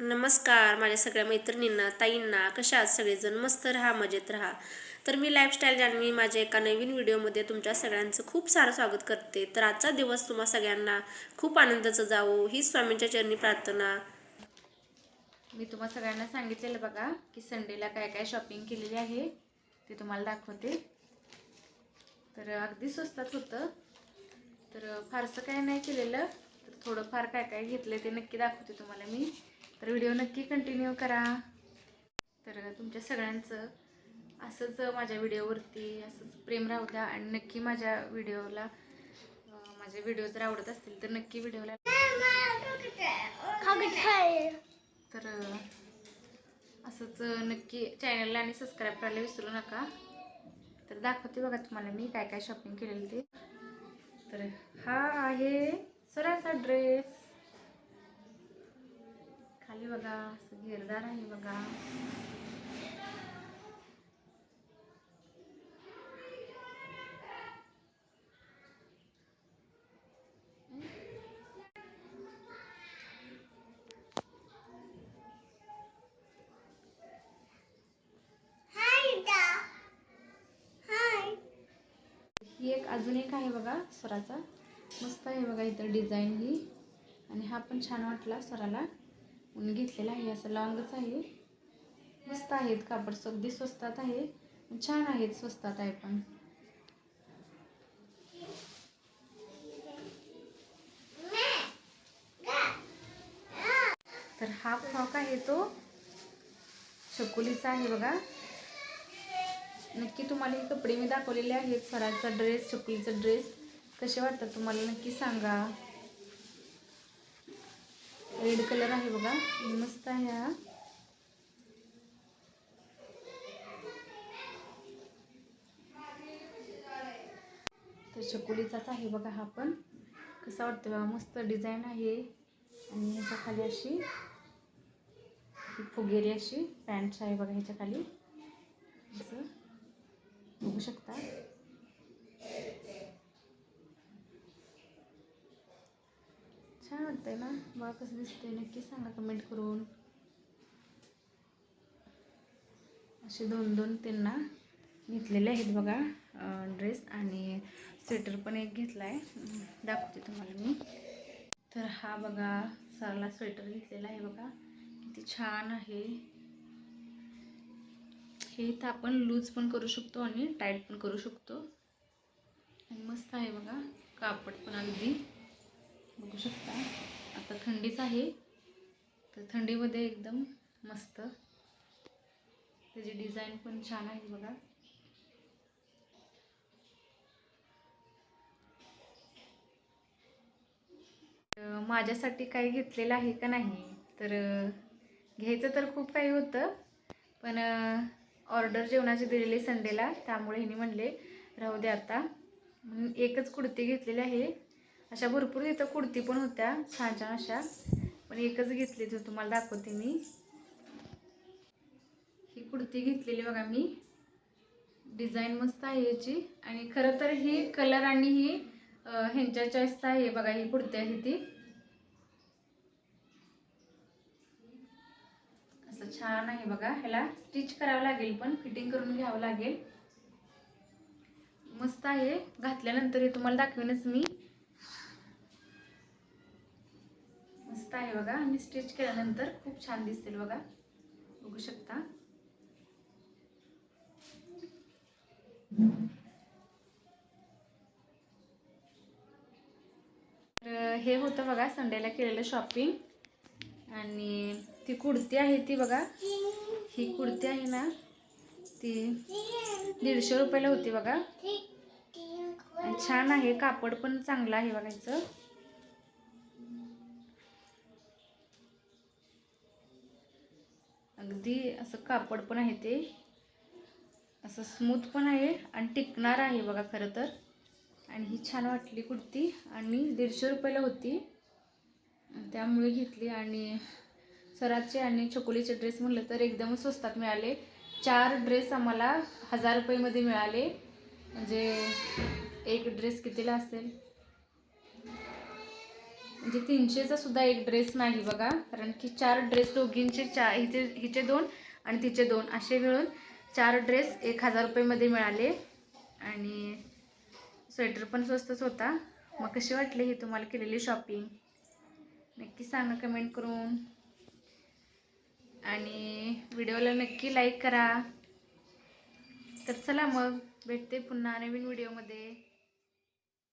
नमस्कार माझ्या सगळ्या मैत्रिणींना, ताईंना. कशा आहात सगळेजण? मस्त राहा, मजेत राहा. तर मी लाईफस्टाईल जान्हवी माझ्या एका नवीन व्हिडिओमध्ये तुमच्या सगळ्यांचं खूप सारं स्वागत करते. तर आजचा दिवस तुम्हा सगळ्यांना खूप आनंदाचा जावो हीच स्वामींच्या चरणी प्रार्थना. मी तुम्हा सगळ्यांना सांगितलेलं बघा की संडेला काय काय शॉपिंग केलेली आहे ते तुम्हाला दाखवते. तर अगदी स्वस्तात होतं. तर फारसं काय नाही केलेलं, तर थोडंफार काय काय घेतलं ते नक्की दाखवते तुम्हाला मी. तर व्हिडिओ नक्की कंटिन्यू करा. तर तुमच्या सगळ्यांचं असंच माझ्या व्हिडिओवरती असंच प्रेम राहू द्या आणि नक्की माझ्या व्हिडिओला माझे व्हिडिओ जर आवडत असतील तर नक्की व्हिडिओला तर असंच नक्की चॅनलला आणि सबस्क्राईब करायला विसरू नका. तर दाखवते बघा तुम्हाला मी काय काय शॉपिंग केलेलं ते. तर हा आहे सराचा ड्रेस. खाली बघा असं घेरदार आहे बघा. ही एक अजून एक आहे बघा स्वराचा. मस्त आहे बघा इथं डिझाईन ही. आणि हा पण छान वाटला स्वराला म्हणून घेतलेला आहे. असं लॉंगच आहे. मस्त आहेत कापड, अगदी स्वस्तात आहे, छान आहेत, स्वस्तात आहे पण. तर हा फ्रॉक आहे तो चकोलीचा आहे बघा. नक्की तुम्हाला हे कपडे मी दाखवलेले आहेत. स्वराचा ड्रेस, चकोलीचा ड्रेस कसे वाटतात तुम्हाला नक्की सांगा. रेड कलर आहे बघा, मस्त आहे हा. तर चकोलीचाच आहे बघा हा पण. कसा वाटतं बघा, मस्त डिझाईन आहे. आणि ह्याच्या खाली अशी फुगेरी अशी पॅन्ट आहे बघा ह्याच्या खाली, असं बघू शकता. छान वाटतंय ना बघा, कसं दिसतंय नक्की सांगा कमेंट करून. असे दोन दोन त्यांना घेतलेले आहेत बघा ड्रेस. आणि स्वेटर पण एक घेतला आहे, दाखवते तुम्हाला मी. तर हा बघा सरला स्वेटर घेतलेला आहे बघा, किती छान आहे. हे इथं आपण लूज पण करू शकतो आणि टाईट पण करू शकतो. आणि मस्त आहे बघा, कापड पण अगदी बघू शकता. आता थंडीच आहे, तर थंडीमध्ये एकदम मस्त. त्याची डिझाईन पण छान आहे बघा. माझ्यासाठी काही घेतलेलं आहे का नाही, तर घ्यायचं तर खूप काही होतं, पण ऑर्डर जेवणाची दिलेली संडेला, त्यामुळे हिने म्हणले राहू दे आता. म्हणून एकच कुर्ती घेतलेली आहे. अशा भरपूर इथं कुर्ती पण होत्या छान छान अशा, पण एकच घेतली तर तुम्हाला दाखवते मी. ही कुर्ती घेतलेली बघा मी. डिझाईन मस्त आहे याची. आणि खरं तर ही कलर आणि ही ह्यांच्या चॉईसचा आहे बघा. ही कुर्ती आहे ती असं छान आहे बघा. ह्याला स्टिच करावं लागेल, पण फिटिंग करून घ्यावं लागेल. मस्त आहे. घातल्यानंतर हे तुम्हाला दाखवेनच मी. मस्त आहे बघा, आणि स्टिच केल्यानंतर खूप छान दिसतील बघा, बघू शकता. तर हे होतं बघा संडेला केलेलं शॉपिंग. आणि ती कुर्ती आहे ती बघा, ही कुर्ती आहे ना ती 150 रुपयाला होती बघा. आणि छान आहे, कापड पण चांगलं आहे बघायचं. अगदी असं कापड पण आहे, ते असं स्मूथ पण आहे आणि टिकणार आहे बघा खरं तर. आणि ही छान वाटली कुर्ती आणि 150 रुपयाला होती, त्यामुळे घेतली. आणि सराचे आणि चकोलीचे ड्रेस म्हटलं तर एकदम स्वस्तात मिळाले. 4 ड्रेस आम्हाला 1000 रुपयेमध्ये मिळाले. म्हणजे एक ड्रेस कितीला असेल, म्हणजे 300चा सुद्धा एक ड्रेस नाही बघा, कारण की 4 ड्रेस दोघींचे हिचे 2 आणि तिचे 2 असे मिळून 4 ड्रेस 1000 रुपयेमध्ये मिळाले. आणि स्वेटर पण स्वस्तच होता. मग कशी वाटली ही तुम्हाला केलेली शॉपिंग नक्की सांगा कमेंट करून. आणि व्हिडिओला नक्की लाईक करा. तर चला मग भेटते पुन्हा नवीन व्हिडिओमध्ये.